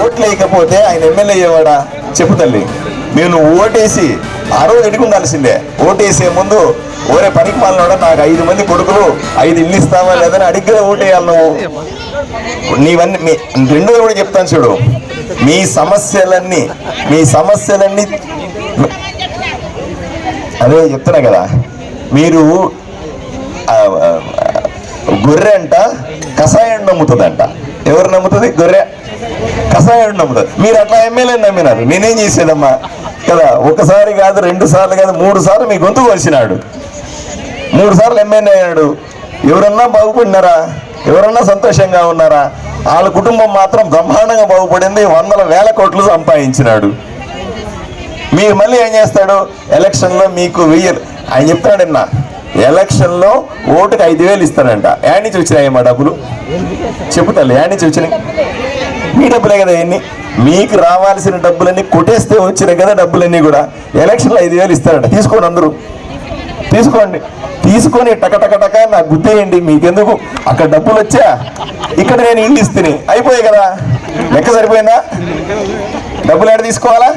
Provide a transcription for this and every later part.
ఓట్లు వేయకపోతే ఆయన ఎమ్మెల్యే అయ్యేవాడా? చెప్పు తల్లి. నువ్వు ఓటేసి ఆ రోజు ఎడిగి ఉండాల్సిందే. ఓటేసే ముందు ఓరే పనికి మాలినోడా నాకు 5 మంది కొడుకులు 5 ఇల్లు ఇస్తావా లేదని అడిగితే ఓటేయాలి నువ్వు. నీవన్నీ రెండోది కూడా చెప్తాను చూడు, మీ సమస్యలన్నీ అదే చెప్తున్నా కదా. మీరు గొర్రె అంట కషాయం నమ్ముతుందంట. ఎవరు నమ్ముతుంది? గొర్రె కషాయం నమ్ముతుంది. మీరు అట్లా ఎమ్మెల్యేని నమ్మినారు. నేనేం చేసేదమ్మా కదా. ఒకసారి కాదు, 2 సార్లు కాదు, 3 సార్లు మీ గొంతు కోసినాడు. 3 సార్లు ఎమ్మెల్యే అయ్యాడు. ఎవరన్నా బాగుపడినారా? ఎవరన్నా సంతోషంగా ఉన్నారా? వాళ్ళ కుటుంబం మాత్రం బ్రహ్మాండంగా బాగుపడింది. 100,000 కోట్లు సంపాదించినాడు. మీరు మళ్ళీ ఏం చేస్తాడు? ఎలక్షన్లో మీకు ఆయన చెప్తాడు నిన్న, ఎలక్షన్లో ఓటుకు 5,000 ఇస్తాడంట. యాడ్ నుంచి వచ్చినాయమ్మా డబ్బులు? చెప్పు తల్లి, యాడ్ నుంచి వచ్చినాయి? మీ డబ్బులే కదా ఇవన్నీ. మీకు రావాల్సిన డబ్బులన్నీ కొట్టేస్తే వచ్చినాయి కదా డబ్బులన్నీ కూడా. ఎలక్షన్లో 5,000 ఇస్తారంట. తీసుకోండి, అందరూ తీసుకోండి. తీసుకొని టక నాకు గుర్తేయండి. మీకెందుకు? అక్కడ డబ్బులు వచ్చా, ఇక్కడ నేను ఇల్లు ఇస్తే అయిపోయాయి కదా. లెక్క సరిపోయిందా? డబ్బులు ఎక్కడ తీసుకోవాలా?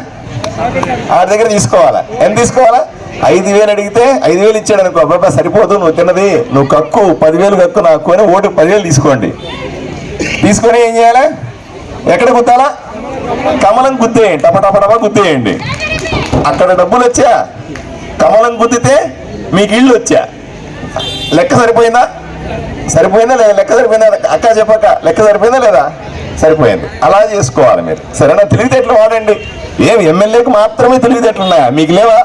ఆడి దగ్గర తీసుకోవాలా. ఎంత తీసుకోవాలా? 5,000 అడిగితే 5,000 ఇచ్చాడు అనుకో, బాబా సరిపోదు, నువ్వు తిన్నది నువ్వు కక్కు, 10,000 కక్కు నాకు అని ఓటు 10,000 తీసుకోండి. తీసుకొని ఏం చేయాలి? ఎక్కడ గుద్దాలా? కమలం గుద్దేయండి, టపటపటపా గుద్దేయండి. అక్కడ డబ్బులు వచ్చా, కమలం గుద్దితే మీకు ఇల్లు వచ్చా. లెక్క సరిపోయిందా? సరిపోయిందా లేదా? లెక్క సరిపోయిందా? అక్క చెప్పక లెక్క సరిపోయిందా లేదా? సరిపోయింది. అలా చేసుకోవాలి మీరు. సరేనా? తెలివితేటలు వాడండి. ఎమ్మెల్యేకి మాత్రమే తెలివితేటలు ఉన్నాయా? మీకు లేవా?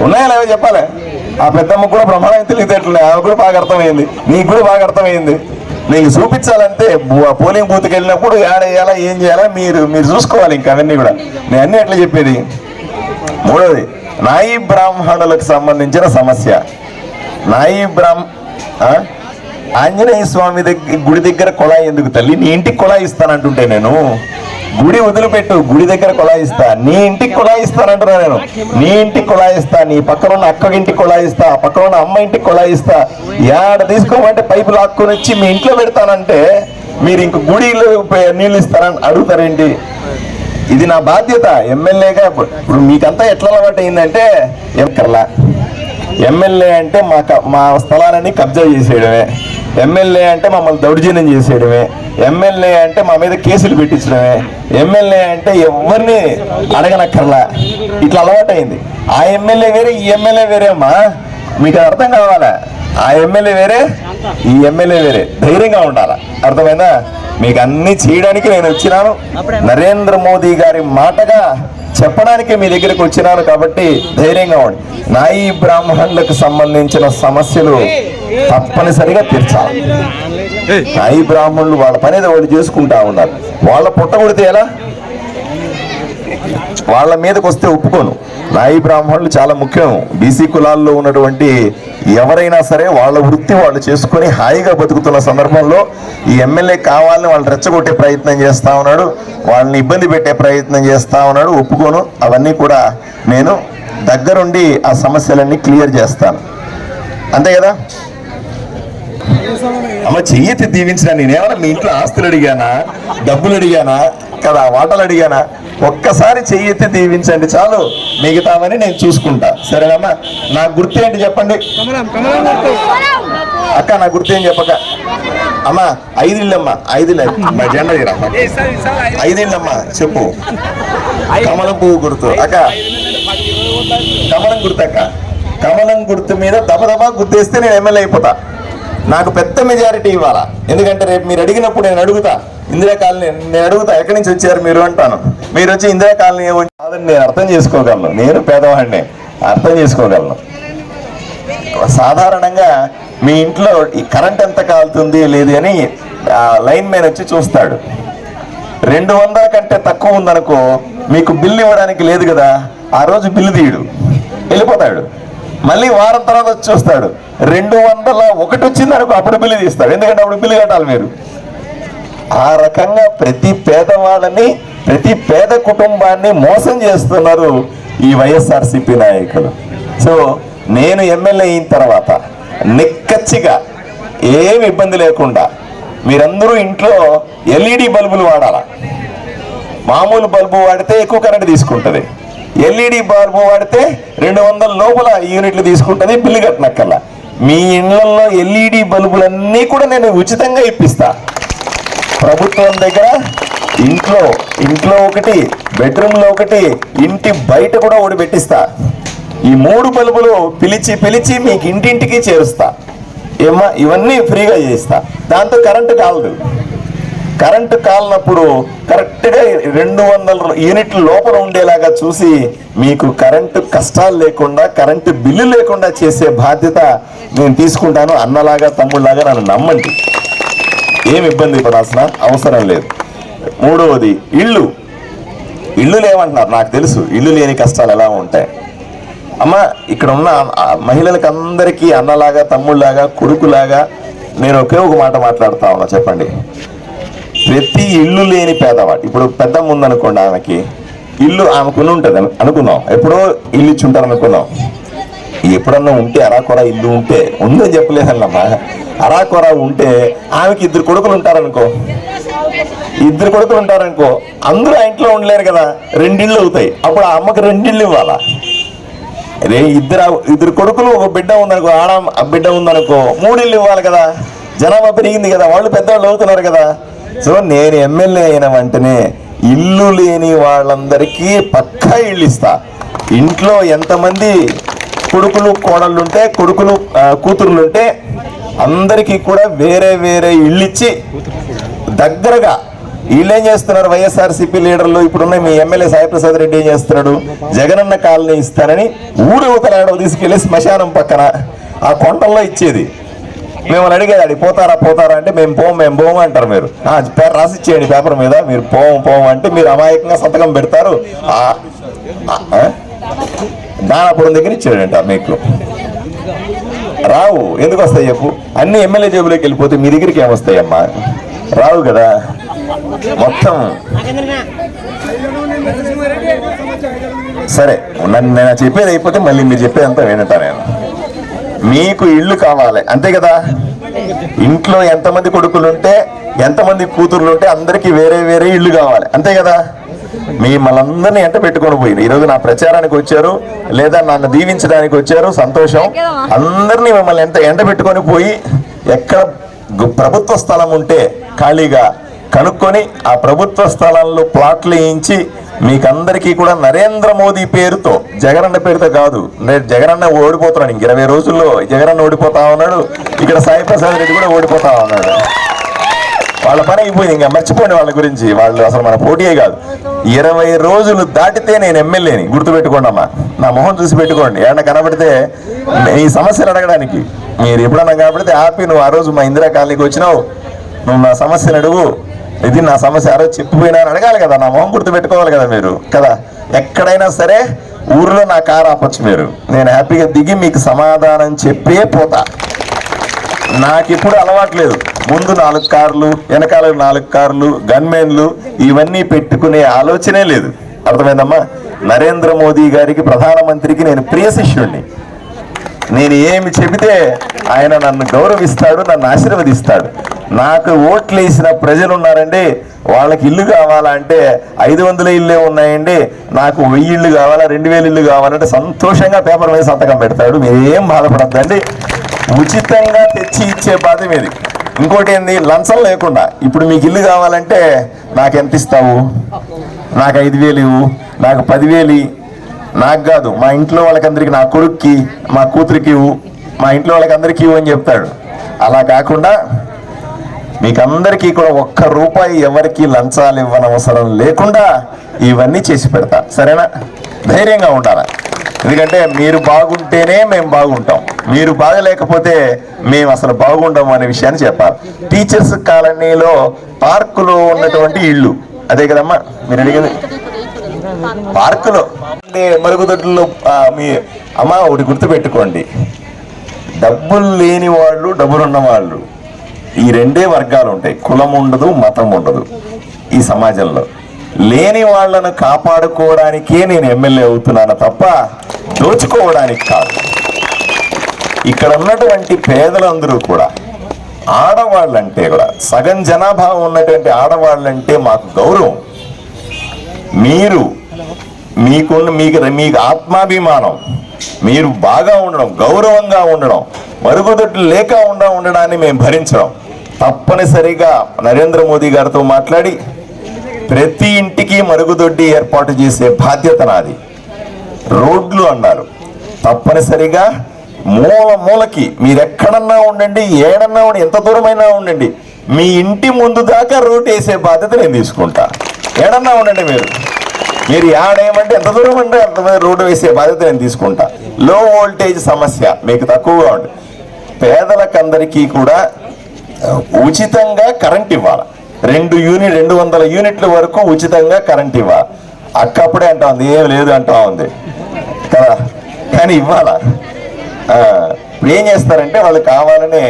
ఉన్నాయా లేవా చెప్పాలి. ఆ పెద్దమ్మకు కూడా బ్రహ్మాండమైన తెలివితేటలు ఉన్నాయి. ఆమె కూడా బాగా అర్థమైంది, మీకు కూడా బాగా అర్థమైంది. నీకు చూపించాలంటే పోలింగ్ బూత్కి వెళ్ళినప్పుడు ఏడేయాలా, ఏం చేయాలా మీరు చూసుకోవాలి. ఇంకా అవన్నీ కూడా నేను అన్నీ ఎట్లా చెప్పేది. మూడవది, నాయి బ్రాహ్మణులకు సంబంధించిన సమస్య. ఆంజనేయ స్వామి గుడి దగ్గర కొళాయి ఎందుకు తల్లి? నీ ఇంటికి కొళాయి ఇస్తానంటుంటే నేను, గుడి వదిలిపెట్టు, గుడి దగ్గర కొళాయిస్తా. నీ ఇంటికి కొళాయిస్తానంటున్నా నేను. నీ ఇంటికి కొళాయిస్తా, నీ పక్కన ఉన్న అక్క ఇంటికి కొళాయిస్తా, పక్కన ఉన్న అమ్మ ఇంటికి కొళాయిస్తా. ఏడ తీసుకోమంటే పైపు లాక్కొని వచ్చి మీ ఇంట్లో పెడతానంటే మీరు ఇంక గుడిలో నీళ్ళు ఇస్తారని అడుగుతారేంటి? ఇది నా బాధ్యత ఎమ్మెల్యేగా. ఇప్పుడు మీకంతా ఎట్లా అలవాటు అయిందంటే, ఎమ్మెల్యే అంటే మా స్థలాన్ని కబ్జా చేసేయడమే, ఎమ్మెల్యే అంటే మమ్మల్ని దౌర్జన్యం చేసేయడమే, ఎమ్మెల్యే అంటే మా మీద కేసులు పెట్టించడమే, ఎమ్మెల్యే అంటే ఎవరిని అడగనక్కర్లా. ఇట్లా అలవాటైంది. ఆ ఎమ్మెల్యే వేరే, ఈ ఎమ్మెల్యే వేరే అమ్మా. మీకు అర్థం కావాలా? ఆ ఎమ్మెల్యే వేరే, ఈ ఎమ్మెల్యే వేరే. ధైర్యంగా ఉండాలా. అర్థమైందా? మీకు అన్ని చేయడానికి నేను వచ్చినాను. నరేంద్ర మోదీ గారి మాటగా చెప్పడానికి మీ దగ్గరికి వచ్చినాను. కాబట్టి ధైర్యంగా ఉండి నాయి బ్రాహ్మణులకు సంబంధించిన సమస్యలు తప్పనిసరిగా తీర్చాలి. నాయి బ్రాహ్మణులు వాళ్ళ పని ఏదో వాళ్ళు చేసుకుంటా ఉన్నారు. వాళ్ళ పుట్టగొడితే ఎలా? వాళ్ళ మీదకి వస్తే ఒప్పుకోను. నాయి బ్రాహ్మణులు చాలా ముఖ్యం. బీసీ కులాల్లో ఉన్నటువంటి ఎవరైనా సరే వాళ్ళ వృత్తి వాళ్ళు చేసుకొని హాయిగా బతుకుతున్న సందర్భంలో ఈ ఎమ్మెల్యే కావాలని వాళ్ళు రెచ్చగొట్టే ప్రయత్నం చేస్తూ ఉన్నాడు, వాళ్ళని ఇబ్బంది పెట్టే ప్రయత్నం చేస్తూ ఉన్నాడు. ఒప్పుకోను. అవన్నీ కూడా నేను దగ్గరుండి ఆ సమస్యలన్నీ క్లియర్ చేస్తాను. అంతే కదా అమ్మ? చెయ్యెత్తి దీవించిన. నేనేమన్నా మీ ఇంట్లో ఆస్తులు అడిగానా, డబ్బులు అడిగానా కదా, వాటలు అడిగానా? ఒక్కసారి చెయ్యెత్తి దీవించండి చాలు, మిగతామని నేను చూసుకుంటా. సరేనమ్మా? నా గుర్తు ఏంటి చెప్పండి అక్క? నా గుర్తు ఏం చెప్పక అమ్మా? 5 ఇళ్ళమ్మా, 5 ఇళ్ళు. మా జెండా తీరమ్మా. 5 ఇళ్ళమ్మా చెప్పు. కమలం పువ్వు గుర్తు అక్క, కమలం గుర్తు అక్క. కమలం గుర్తు మీద దబదబా గుర్తేస్తే నేను ఎమ్మెల్యే అయిపోతా. నాకు పెద్ద మెజారిటీ ఇవ్వాలా. ఎందుకంటే రేపు మీరు అడిగినప్పుడు నేను అడుగుతా, ఇందిరా కాలనీ నేను అడుగుతా, ఎక్కడి నుంచి వచ్చారు మీరు అంటాను. మీరు వచ్చి ఇందిరా కాలనీ కాదని నేను అర్థం చేసుకోగలను. నేను పేదవాడిని, అర్థం చేసుకోగలను. సాధారణంగా మీ ఇంట్లో ఈ కరెంట్ ఎంత కాలుతుంది లేదు అని లైన్ మ్యాన్ వచ్చి చూస్తాడు. 200 కంటే తక్కువ ఉందనుకో, మీకు బిల్లు ఇవ్వడానికి లేదు కదా, ఆ రోజు బిల్లు తీయడు, వెళ్ళిపోతాడు. మళ్ళీ వారం తర్వాత వచ్చి చూస్తాడు, 201 వచ్చిందనుకో, అప్పుడు బిల్లు తీస్తాడు. ఎందుకంటే అప్పుడు బిల్లు కట్టాలి మీరు. ఆ రకంగా ప్రతి పేదవాళ్ళని, ప్రతి పేద కుటుంబాన్ని మోసం చేస్తున్నారు ఈ వైఎస్ఆర్సీపీ నాయకులు. సో నేను ఎమ్మెల్యే అయిన తర్వాత నిక్కచ్చిగా ఏమి ఇబ్బంది లేకుండా మీరందరూ ఇంట్లో LED బల్బులు వాడాలా. మామూలు బల్బు వాడితే ఎక్కువ కరెంట్ తీసుకుంటుంది, ఎల్ఈడి బల్బు వాడితే 200 లోపల యూనిట్లు తీసుకుంటుంది, బిల్లు కట్టనక్కల్లా. మీ ఇళ్లలో ఎల్ఈడి బల్బులన్నీ కూడా నేను ఉచితంగా ఇప్పిస్తా. ప్రభుత్వం దగ్గర ఇంట్లో ఒకటి, బెడ్రూమ్లో ఒకటి, ఇంటి బయట కూడా ఒకటి పెట్టిస్తా. ఈ 3 బల్బులు పిలిచి మీకు ఇంటింటికి చేరుస్తా. ఏమ్మా, ఇవన్నీ ఫ్రీగా చేయిస్తా. దాంతో కరెంటు కాలదు. కరెంటు కాలినప్పుడు కరెక్ట్గా 200 యూనిట్ల లోపల ఉండేలాగా చూసి మీకు కరెంటు కష్టాలు లేకుండా, కరెంటు బిల్లు లేకుండా చేసే బాధ్యత నేను తీసుకుంటాను. అన్నలాగా తమ్ముళ్ళలాగా నన్ను నమ్మండి, ఏమి ఇబ్బంది పడాల్సిన అవసరం లేదు. 3వది ఇళ్ళు లేవంటున్నారు. నాకు తెలుసు ఇల్లు లేని కష్టాలు ఎలా ఉంటాయి. అమ్మ, ఇక్కడ ఉన్న మహిళలకు అందరికీ అన్నలాగా తమ్ముళ్ళలాగా కొడుకులాగా నేను ఒకే ఒక మాట మాట్లాడుతా ఉన్నా. చెప్పండి, ప్రతి ఇల్లు లేని పేదవాడు, ఇప్పుడు పెద్దమ్మ ఉందనుకోండి, ఆమెకి ఇల్లు ఆమెకుని ఉంటుంది అనుకుందాం, ఎప్పుడో ఇల్లు ఇచ్చుంటారు అనుకుందాం. ఎప్పుడన్నా ఉంటే అరాకొర ఇల్లు ఉంటే, ఉందని చెప్పలేదన్నమ్మా, అరాకొర ఉంటే ఆమెకి 2 కొడుకులు ఉంటారనుకో, 2 కొడుకులు ఉంటారనుకో, అందరూ ఆ ఇంట్లో ఉండలేరు కదా, 2 ఇళ్ళు అవుతాయి. అప్పుడు ఆ అమ్మకి 2 ఇళ్ళు ఇవ్వాలా? అదే 2 కొడుకులు, ఒక బిడ్డ ఉందనుకో, బిడ్డ ఉందనుకో, 3 ఇళ్ళు ఇవ్వాలి కదా. జనాభా పెరిగింది కదా, వాళ్ళు పెద్దవాళ్ళు అవుతున్నారు కదా. సో నేను ఎమ్మెల్యే అయిన వెంటనే ఇల్లు లేని వాళ్ళందరికీ పక్కా ఇళ్ళు ఇస్తా. ఇంట్లో ఎంతమంది కొడుకులు కోడళ్ళుంటే, కూతుర్లుంటే అందరికీ కూడా వేరే ఇళ్ళు ఇచ్చి దగ్గరగా. వీళ్ళేం చేస్తున్నారు, వైఎస్ఆర్సీపీ లీడర్లు ఇప్పుడున్న మీ ఎమ్మెల్యే సాయిప్రసాద్ రెడ్డి ఏం చేస్తున్నాడు, జగనన్న కాలనీ ఇస్తానని ఊరవతలాడో తీసుకెళ్లి శ్మశానం పక్కన ఆ కొండల్లో ఇచ్చేది. మిమ్మల్ని అడిగేది, పోతారా అంటే మేము పోము అంటారు. మీరు రాసి ఇచ్చేయండి పేపర్ మీద, మీరు పోము అంటే మీరు అమాయకంగా సంతకం పెడతారు. దానాపురం దగ్గర ఇచ్చాడంట. మీకు రావు, ఎందుకు వస్తాయి చెప్పు? అన్ని ఎమ్మెల్యే జేబులోకి వెళ్ళిపోతే మీ దగ్గరికి ఏమొస్తాయమ్మా? రావు కదా. మొత్తం సరే, నేను చెప్పేది అయిపోతే మళ్ళీ మీరు చెప్పేదంతా వినటా. నేను మీకు ఇల్లు కావాలి అంతే కదా. ఇంట్లో ఎంతమంది కొడుకులుంటే, ఎంతమంది కూతుర్లుంటే అందరికీ వేరే ఇల్లు కావాలి అంతే కదా. మిమ్మల్ని అందరినీ ఎంట పెట్టుకొని పోయింది. ఈరోజు నా ప్రచారానికి వచ్చారు, లేదా నన్ను దీవించడానికి వచ్చారు, సంతోషం. అందరినీ మిమ్మల్ని ఎంట పెట్టుకొని పోయి, ఎక్కడ ప్రభుత్వ స్థలం ఉంటే ఖాళీగా కనుక్కొని ఆ ప్రభుత్వ స్థలాల్లో ప్లాట్లు వేయించి మీకందరికీ కూడా నరేంద్ర మోదీ పేరుతో, జగనన్న పేరుతో కాదు. నేను జగనన్న ఓడిపోతున్నాడు, ఇంక 20 రోజుల్లో జగనన్న ఓడిపోతా ఉన్నాడు. ఇక్కడ సాయిప్రసాద్ రెడ్డి కూడా ఓడిపోతా ఉన్నాడు. వాళ్ళ పని అయిపోయింది, ఇంకా మర్చిపోండి వాళ్ళ గురించి. వాళ్ళు అసలు మన పోటీయే కాదు. 20 రోజులు దాటితే నేను ఎమ్మెల్యేని, గుర్తుపెట్టుకోండి అమ్మా. నా మొహం చూసి పెట్టుకోండి. ఏమన్నా కనబడితే ఈ సమస్యలు అడగడానికి మీరు ఎప్పుడన్నా కనబడితే ఆపి, నువ్వు ఆ రోజు మా ఇందిరా కాలనీకి వచ్చినావు, నువ్వు నా సమస్యలు అడుగు, ఇది నా సమస్య ఆ రోజు చెప్పిపోయినా అని అడగాలి కదా. నా మొహం గుర్తు పెట్టుకోవాలి కదా మీరు కదా. ఎక్కడైనా సరే ఊర్లో నా కారు ఆపచ్చు మీరు, నేను హ్యాపీగా దిగి మీకు సమాధానం చెప్పే పోతా. నాకు ఇప్పుడు అలవాట్లేదు, ముందు 4 కార్లు, వెనకాల 4 కార్లు, గన్మెన్లు, ఇవన్నీ పెట్టుకునే ఆలోచనే లేదు. అర్థమైందమ్మా? నరేంద్ర మోదీ గారికి, ప్రధానమంత్రికి నేను ప్రియ శిష్యుడిని. నేను ఏమి చెబితే ఆయన నన్ను గౌరవిస్తాడు, నన్ను ఆశీర్వదిస్తాడు. నాకు ఓట్లు వేసిన ప్రజలు ఉన్నారండి, వాళ్ళకి ఇల్లు కావాలంటే 500 ఇళ్ళే ఉన్నాయండి, నాకు 1000 ఇళ్ళు కావాలా, 2000 ఇళ్ళు కావాలంటే సంతోషంగా పేపర్ మీద సంతకం పెడతాడు. మీరేం బాధపడద్దండి, ఉచితంగా తెచ్చి ఇచ్చే బాధ మీది. ఇంకోటి ఏంది, లంచం లేకుండా. ఇప్పుడు మీకు ఇల్లు కావాలంటే నాకు ఎంత ఇస్తావు, నాకు 5000 ఇవ్వు, నాకు 10,000, నాకు కాదు మా ఇంట్లో వాళ్ళకందరికీ, నా కొడుక్కి, మా కూతురికి ఇవ్వు, మా ఇంట్లో వాళ్ళకందరికీ ఇవ్వు అని చెప్తాడు. అలా కాకుండా మీకందరికీ కూడా 1 రూపాయి ఎవరికి లంచాలు ఇవ్వనవసరం లేకుండా ఇవన్నీ చేసి పెడతా. సరేనా? ధైర్యంగా ఉండాలి. ఎందుకంటే మీరు బాగుంటేనే మేము బాగుంటాం, మీరు బాగలేకపోతే మేము అసలు బాగుండము అనే విషయాన్ని చెప్పాలి. టీచర్స్ కాలనీలో పార్కులో ఉన్నటువంటి ఇళ్ళు అదే కదమ్మా మీరు అడిగేది. పార్కులో మరుగుదొడ్లలో మీ అమ్మ ఒకటి గుర్తుపెట్టుకోండి, డబ్బులు లేని వాళ్ళు, డబ్బులున్న వాళ్ళు, ఈ 2 వర్గాలు ఉంటాయి. కులం ఉండదు, మతం ఉండదు ఈ సమాజంలో. లేని వాళ్ళను కాపాడుకోవడానికే నేను ఎమ్మెల్యే అవుతున్నాను తప్ప దోచుకోవడానికి కాదు. ఇక్కడ ఉన్నటువంటి పేదలందరూ కూడా, ఆడవాళ్ళంటే కూడా, సగం జనాభా ఉన్నటువంటి ఆడవాళ్ళంటే మాకు గౌరవం. మీకు ఆత్మాభిమానం, మీరు బాగా ఉండడం, గౌరవంగా ఉండడం, మరుగుదొడ్లు లేక ఉండడాన్ని మేము భరించడం. తప్పనిసరిగా నరేంద్ర మోదీ గారితో మాట్లాడి ప్రతి ఇంటికి మరుగుదొడ్డి ఏర్పాటు చేసే బాధ్యత నాది. రోడ్లు అన్నారు, తప్పనిసరిగా మూలకి మీరు ఎక్కడన్నా ఉండండి, ఏడన్నా ఉండి, ఎంత దూరమైనా ఉండండి, మీ ఇంటి ముందు దాకా రోడ్ వేసే బాధ్యత నేను తీసుకుంటా. ఏడన్నా ఉండండి, మీరు ఏడేమంటే ఎంత దూరం అంటే అంత రోడ్డు వేసే బాధ్యత నేను తీసుకుంటా. లో వోల్టేజ్ సమస్య మీకు తక్కువగా ఉంది. పేదలకందరికీ కూడా ఉచితంగా కరెంట్ ఇవ్వాలి. 200 యూనిట్ల వరకు ఉచితంగా కరెంట్ ఇవ్వాలి. అక్కప్పుడే అంటా ఉంది, ఏం లేదు అంటా ఉంది కదా, కానీ ఇవ్వాలా. ఏం చేస్తారంటే వాళ్ళు కావాలనే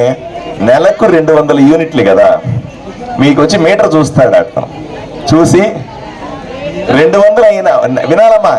నెలకు 200 యూనిట్లు కదా, మీకు వచ్చి మీటర్ చూస్తాడు. అట్లా చూసి 200 అయినా వినాలమ్మా.